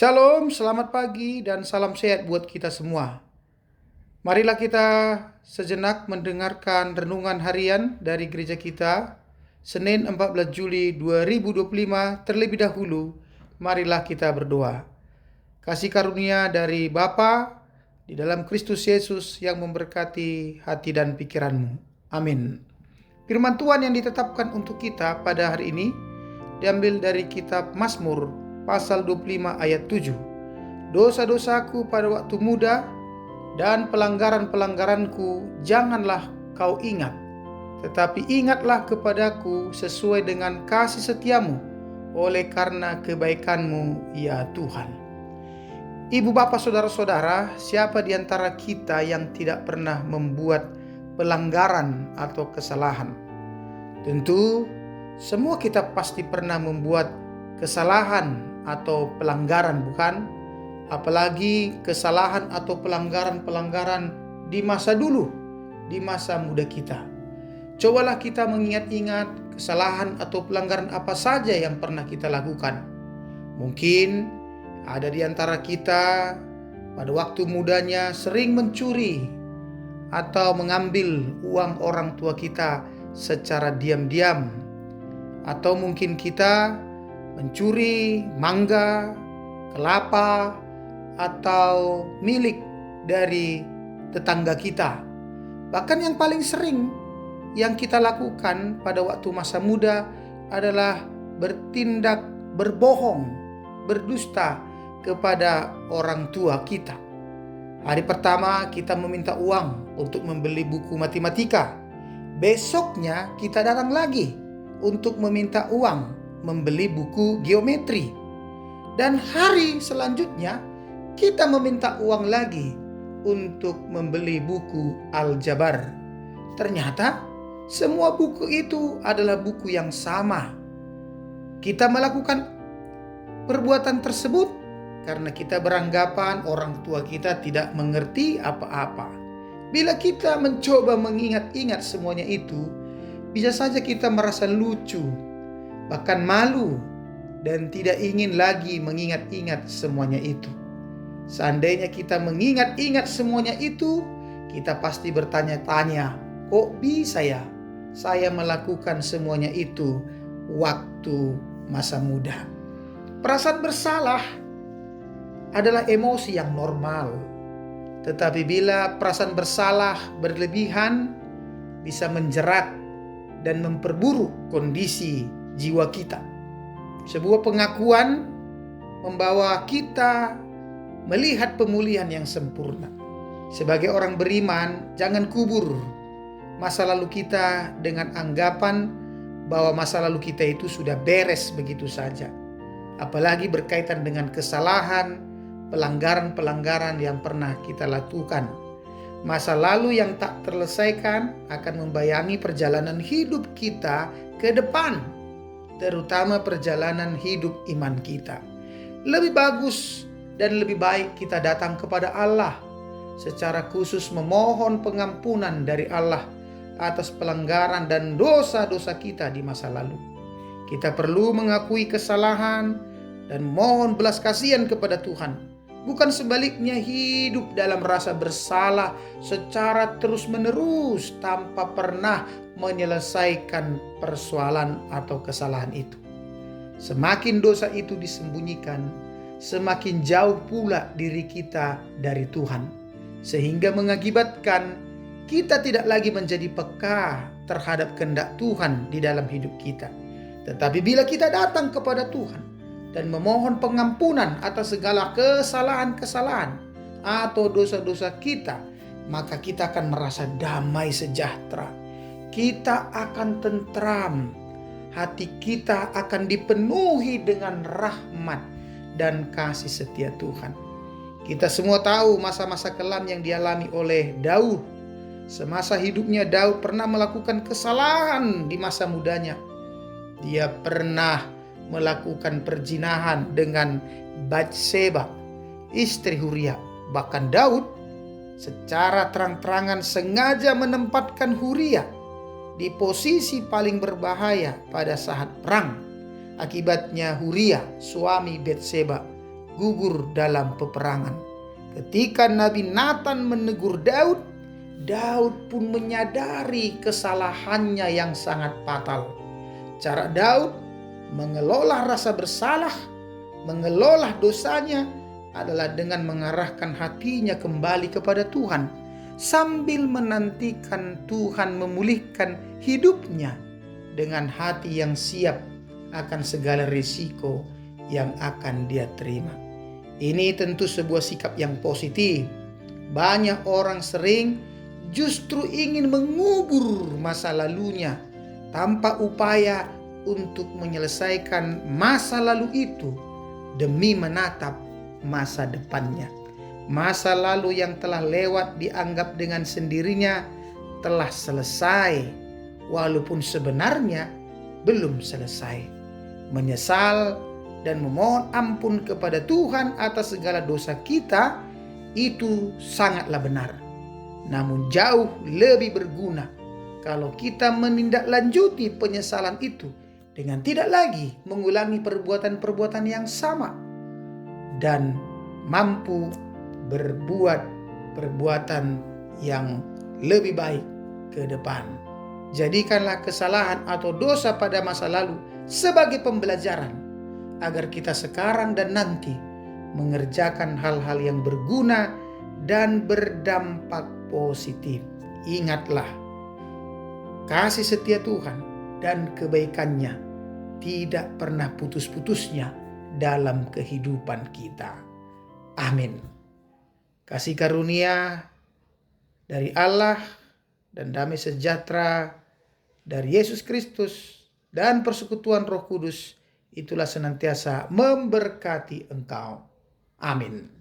Shalom, selamat pagi dan salam sehat buat kita semua. Marilah kita sejenak mendengarkan renungan harian dari gereja kita, Senin 14 Juli 2025. Terlebih dahulu, marilah kita berdoa. Kasih karunia dari Bapa di dalam Kristus Yesus yang memberkati hati dan pikiranmu. Amin. Firman Tuhan yang ditetapkan untuk kita pada hari ini diambil dari kitab Mazmur pasal 25 ayat 7. Dosa-dosaku pada waktu muda dan pelanggaran-pelanggaranku janganlah kau ingat, tetapi ingatlah kepadaku sesuai dengan kasih setiamu oleh karena kebaikanmu ya Tuhan. Ibu, bapak, saudara-saudara, siapa di antara kita yang tidak pernah membuat pelanggaran atau kesalahan? Tentu semua kita pasti pernah membuat kesalahan atau pelanggaran, bukan? Apalagi kesalahan atau pelanggaran-pelanggaran di masa dulu, di masa muda kita. Cobalah kita mengingat-ingat kesalahan atau pelanggaran apa saja yang pernah kita lakukan. Mungkin ada di antara kita pada waktu mudanya sering mencuri atau mengambil uang orang tua kita secara diam-diam. Atau mungkin kita mencuri mangga, kelapa, atau milik dari tetangga kita. Bahkan yang paling sering yang kita lakukan pada waktu masa muda adalah bertindak berbohong, berdusta kepada orang tua kita. Hari pertama kita meminta uang untuk membeli buku matematika. Besoknya kita datang lagi untuk meminta uang membeli buku geometri. Dan hari selanjutnya kita meminta uang lagi untuk membeli buku aljabar. Ternyata semua buku itu adalah buku yang sama. Kita melakukan perbuatan tersebut karena kita beranggapan orang tua kita tidak mengerti apa-apa. Bila kita mencoba mengingat-ingat semuanya itu, bisa saja kita merasa lucu, bahkan malu, dan tidak ingin lagi mengingat-ingat semuanya itu. Seandainya kita mengingat-ingat semuanya itu, kita pasti bertanya-tanya, kok bisa ya saya melakukan semuanya itu waktu masa muda? Perasaan bersalah adalah emosi yang normal. Tetapi bila perasaan bersalah berlebihan, bisa menjerat dan memperburuk kondisi jiwa kita. Sebuah pengakuan membawa kita melihat pemulihan yang sempurna. Sebagai orang beriman, jangan kubur masa lalu kita dengan anggapan bahwa masa lalu kita itu sudah beres begitu saja. Apalagi berkaitan dengan kesalahan, pelanggaran-pelanggaran yang pernah kita lakukan. Masa lalu yang tak terselesaikan akan membayangi perjalanan hidup kita ke depan, terutama perjalanan hidup iman kita. Lebih bagus dan lebih baik kita datang kepada Allah secara khusus memohon pengampunan dari Allah atas pelanggaran dan dosa-dosa kita di masa lalu. Kita perlu mengakui kesalahan dan mohon belas kasihan kepada Tuhan. Bukan sebaliknya hidup dalam rasa bersalah secara terus-menerus tanpa pernah menyelesaikan persoalan atau kesalahan itu. Semakin dosa itu disembunyikan, semakin jauh pula diri kita dari Tuhan, sehingga mengakibatkan kita tidak lagi menjadi peka terhadap kehendak Tuhan di dalam hidup kita. Tetapi bila kita datang kepada Tuhan dan memohon pengampunan atas segala kesalahan-kesalahan atau dosa-dosa kita, maka kita akan merasa damai sejahtera. Kita akan tentram. Hati kita akan dipenuhi dengan rahmat dan kasih setia Tuhan. Kita semua tahu masa-masa kelam yang dialami oleh Daud. Semasa hidupnya Daud pernah melakukan kesalahan di masa mudanya. Dia pernah melakukan perzinahan dengan Batseba, istri Huria. Bahkan Daud secara terang-terangan sengaja menempatkan Huria di posisi paling berbahaya pada saat perang. Akibatnya Huria, suami Batseba, gugur dalam peperangan. Ketika Nabi Nathan menegur Daud, Daud pun menyadari kesalahannya yang sangat fatal. Cara Daud mengelola rasa bersalah, mengelola dosanya adalah dengan mengarahkan hatinya kembali kepada Tuhan, sambil menantikan Tuhan memulihkan hidupnya dengan hati yang siap akan segala risiko yang akan dia terima. Ini tentu sebuah sikap yang positif. Banyak orang sering justru ingin mengubur masa lalunya tanpa upaya untuk menyelesaikan masa lalu itu demi menatap masa depannya. Masa lalu yang telah lewat dianggap dengan sendirinya telah selesai, walaupun sebenarnya belum selesai. Menyesal dan memohon ampun kepada Tuhan atas segala dosa kita itu sangatlah benar. Namun jauh lebih berguna kalau kita menindaklanjuti penyesalan itu dengan tidak lagi mengulangi perbuatan-perbuatan yang sama dan mampu berbuat perbuatan yang lebih baik ke depan. Jadikanlah kesalahan atau dosa pada masa lalu sebagai pembelajaran agar kita sekarang dan nanti mengerjakan hal-hal yang berguna dan berdampak positif. Ingatlah, kasih setia Tuhan dan kebaikannya tidak pernah putus-putusnya dalam kehidupan kita. Amin. Kasih karunia dari Allah dan damai sejahtera dari Yesus Kristus dan persekutuan Roh Kudus itulah senantiasa memberkati engkau. Amin.